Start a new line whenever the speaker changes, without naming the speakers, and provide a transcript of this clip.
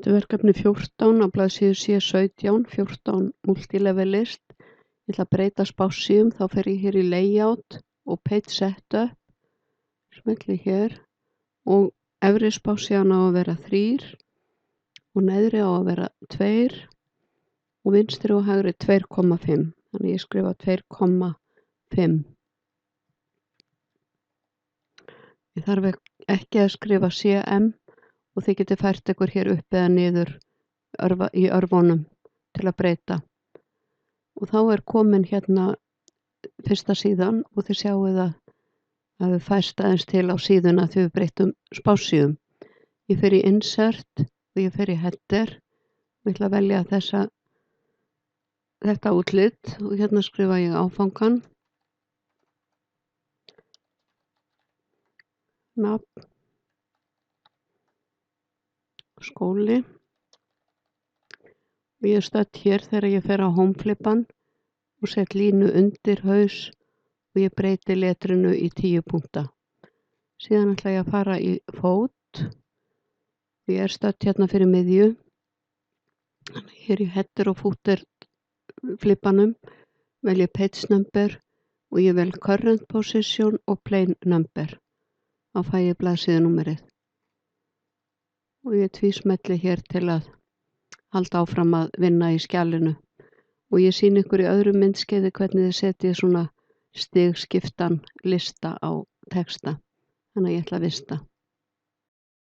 Þetta er verkefni 14 á blaðsíðu C17, 14 multilevel list. Ég ætla að breyta spássíum, þá fer ég hér í layout og page setup, smelli hér og efri spássían á að vera 3 og neðri á að vera 2 og vinstri og hægri 2,5. Þannig ég skrifa 2,5. Ég þarf ekki að skrifa CM og þið getið fært ykkur hér upp eða niður í örfunum til að breyta. Og þá er komin hérna fyrsta síðan og þið sjáið að við fæst aðeins til á síðuna þegar við breytum spássíum. Ég fer í insert og ég fer í header og ég ætla að velja þetta útlit og hérna skrifa ég áfangan, nafn, skóli og ég er stödd hér þegar ég fer á homeflipan og set línu undir haus og ég breyti letrinu í 10 punkta. Síðan ætla ég að fara í fót og ég er stödd hérna fyrir miðju. Hér í header og footer flipanum vel ég page number og ég vel current position og plain number. Þá fæ ég blaðsíðunúmerið. Og ég tvísmelli hér til að halda áfram að vinna í skjalinu. Og ég sýni ykkur í öðru myndskeiði hvernig þið setjið svona stigskiptan lista á texta. Þannig að ég ætla að vista.